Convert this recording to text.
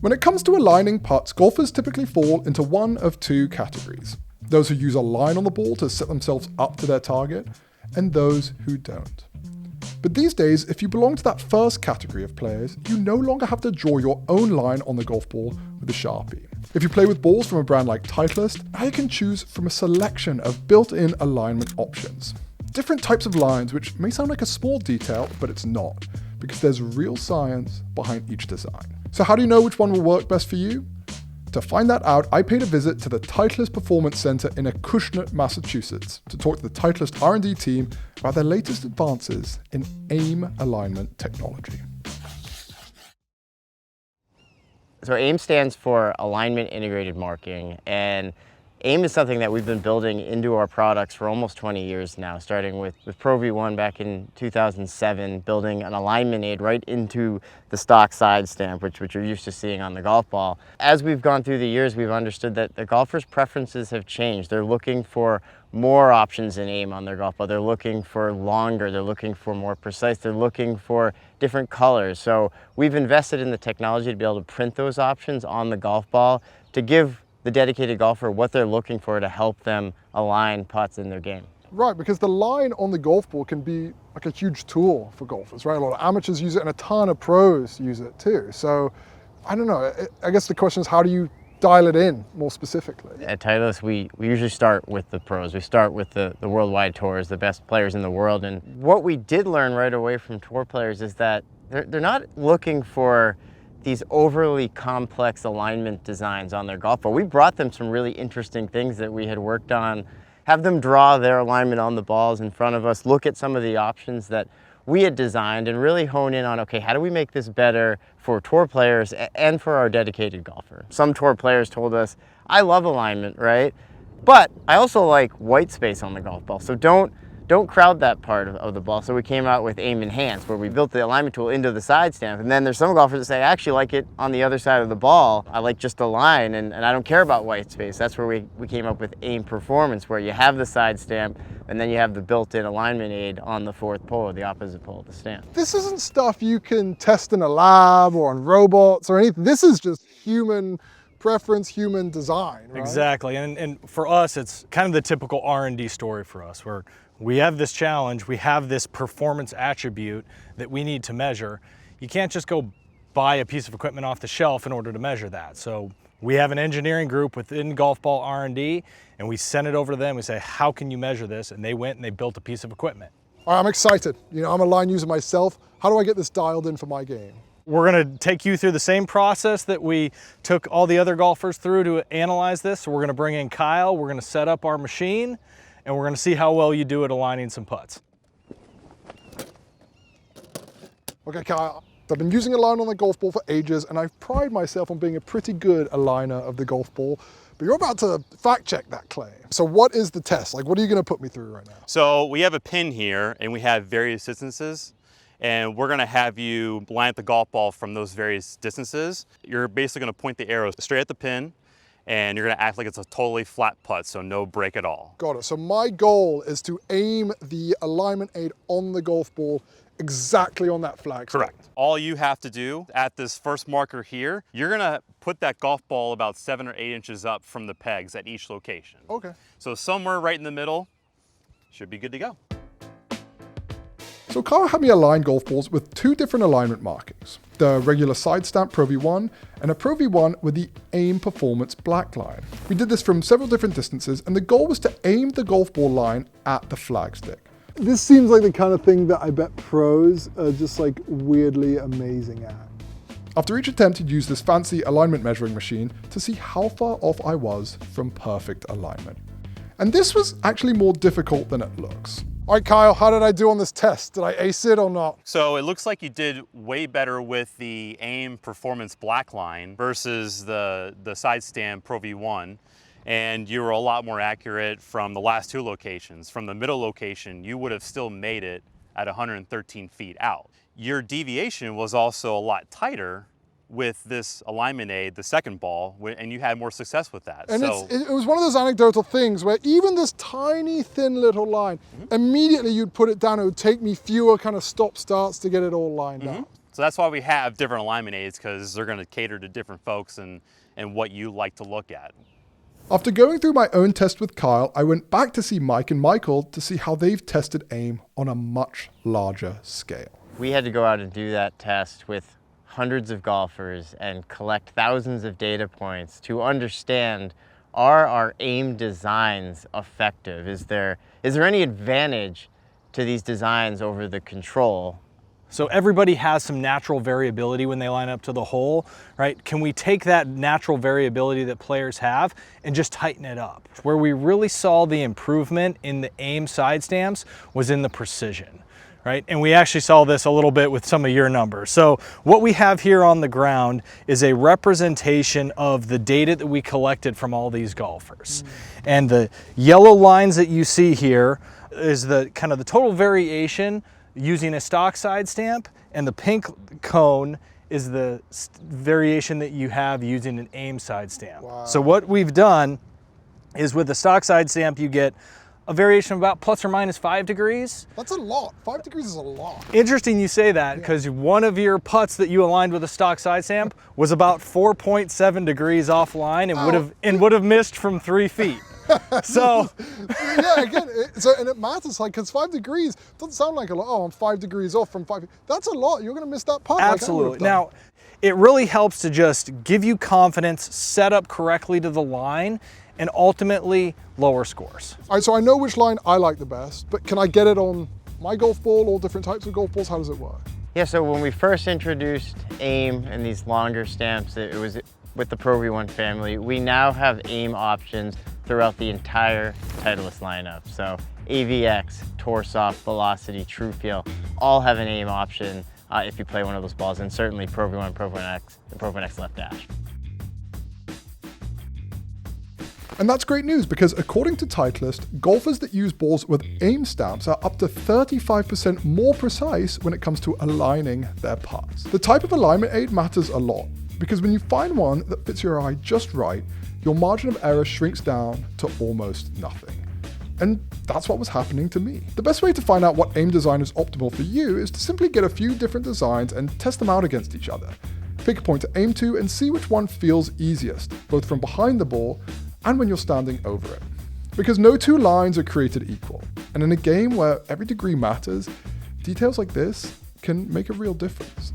When it comes to aligning putts, golfers typically fall into one of two categories. Those who use a line on the ball to set themselves up to their target, and those who don't. But these days, if you belong to that first category of players, you no longer have to draw your own line on the golf ball with a Sharpie. If you play with balls from a brand like Titleist, now you can choose from a selection of built-in alignment options. Different types of lines, which may sound like a small detail, but it's not, because there's real science behind each design. So how do you know which one will work best for you? To find that out, I paid a visit to the Titleist Performance Center in Acushnet, Massachusetts, to talk to the Titleist R&D team about their latest advances in aim alignment technology. So AIM stands for Alignment Integrated Marking, and AIM is something that we've been building into our products for almost 20 years now, starting with Pro V1 back in 2007, building an alignment aid right into the stock Sidestamp, which you're used to seeing on the golf ball. As we've gone through the years, we've understood that the golfers' preferences have changed. They're looking for more options in AIM on their golf ball. They're looking for longer, they're looking for more precise, they're looking for different colors. So we've invested in the technology to be able to print those options on the golf ball to give the dedicated golfer what they're looking for to help them align putts in their game. Right, because the line on the golf ball can be like a huge tool for golfers, right? A lot of amateurs use it and a ton of pros use it too. So I don't know, I guess the question is, how do you dial it in more specifically? At Titleist, we usually start with the pros. We start with the worldwide tours, the best players in the world. And what we did learn right away from tour players is that they're not looking for these overly complex alignment designs on their golf ball. We brought them some really interesting things that we had worked on, have them draw their alignment on the balls in front of us, look at some of the options that we had designed, and really hone in on, okay, how do we make this better for tour players and for our dedicated golfer? Some tour players told us, I love alignment, right? But I also like white space on the golf ball, so don't crowd that part of the ball. So we came out with AIM Enhanced, where we built the alignment tool into the Sidestamp. And then there's some golfers that say, I actually like it on the other side of the ball. I like just a line, and I don't care about white space. That's where we came up with AIM Performance, where you have the Sidestamp, and then you have the built-in alignment aid on the fourth pole, or the opposite pole of the stamp. This isn't stuff you can test in a lab or on robots or anything. This is just human preference, human design, right? Exactly, and for us, it's kind of the typical R&D story for us, where we have this challenge, we have this performance attribute that we need to measure. You can't just go buy a piece of equipment off the shelf in order to measure that. So we have an engineering group within Golf Ball R&D, and we send it over to them. We say, how can you measure this? And they went and they built a piece of equipment. All right, I'm excited. You know, I'm a line user myself. How do I get this dialed in for my game? We're gonna take you through the same process that we took all the other golfers through to analyze this. So we're gonna bring in Kyle, we're gonna set up our machine, and we're gonna see how well you do at aligning some putts. Okay, Kyle, I've been using a line on the golf ball for ages, and I pride myself on being a pretty good aligner of the golf ball, but you're about to fact check that claim. So what is the test? Like, what are you gonna put me through right now? So we have a pin here, and we have various distances, and we're gonna have you line up the golf ball from those various distances. You're basically gonna point the arrow straight at the pin, and you're gonna act like it's a totally flat putt, so no break at all. Got it. So my goal is to aim the alignment aid on the golf ball exactly on that flag. Correct. All you have to do at this first marker here, you're gonna put that golf ball about 7 or 8 inches up from the pegs at each location. Okay. So somewhere right in the middle, should be good to go. So Kyle had me align golf balls with two different alignment markings, the regular Sidestamp Pro V1 and a Pro V1 with the AIM Performance black line. We did this from several different distances, and the goal was to aim the golf ball line at the flagstick. This seems like the kind of thing that I bet pros are just like weirdly amazing at. After each attempt, he'd use this fancy alignment measuring machine to see how far off I was from perfect alignment. And this was actually more difficult than it looks. All right, Kyle, how did I do on this test? Did I ace it or not? So it looks like you did way better with the AIM Performance black line versus the Sidestamp Pro V1. And you were a lot more accurate from the last two locations. From the middle location, you would have still made it at 113 feet out. Your deviation was also a lot tighter with this alignment aid, the second ball, and you had more success with that. And it was one of those anecdotal things where even this tiny, thin little line, immediately you'd put it down, it would take me fewer kind of stop starts to get it all lined up. So that's why we have different alignment aids, because they're going to cater to different folks and what you like to look at. After going through my own test with Kyle, I went back to see Mike and Michael to see how they've tested aim on a much larger scale. We had to go out and do that test with hundreds of golfers and collect thousands of data points to understand, are our aim designs effective? Is there any advantage to these designs over the control? So everybody has some natural variability when they line up to the hole, right? Can we take that natural variability that players have and just tighten it up? Where we really saw the improvement in the aim side stamps was in the precision, right? And we actually saw this a little bit with some of your numbers. So what we have here on the ground is a representation of the data that we collected from all these golfers. And the yellow lines that you see here is the kind of the total variation using a stock side stamp, and the pink cone is the variation that you have using an aim side stamp. Wow. So what we've done is with the stock side stamp, you get a variation of about plus or minus 5 degrees. That's a lot. 5 degrees is a lot. Interesting you say that, because one of your putts that you aligned with a stock side stamp was about 4.7 degrees offline and would have missed from 3 feet. So yeah, again, and it matters, like, because 5 degrees doesn't sound like a lot. Oh, I'm 5 degrees off from 5. That's a lot. You're going to miss that putt. Absolutely. Now, it really helps to just give you confidence, set up correctly to the line, and ultimately lower scores. All right, so I know which line I like the best, but can I get it on my golf ball, all different types of golf balls? How does it work? Yeah, so when we first introduced aim and these longer stamps, it was with the Pro V1 family. We now have aim options throughout the entire Titleist lineup. So AVX, Tour Soft, Velocity, True Feel, all have an aim option if you play one of those balls, and certainly Pro V1, Pro V1 X, and Pro V1 X Left Dash. And that's great news, because according to Titleist, golfers that use balls with aim stamps are up to 35% more precise when it comes to aligning their putts. The type of alignment aid matters a lot, because when you find one that fits your eye just right, your margin of error shrinks down to almost nothing. And that's what was happening to me. The best way to find out what aim design is optimal for you is to simply get a few different designs and test them out against each other. Pick a point to aim to and see which one feels easiest, both from behind the ball and when you're standing over it. Because no two lines are created equal. And in a game where every degree matters, details like this can make a real difference.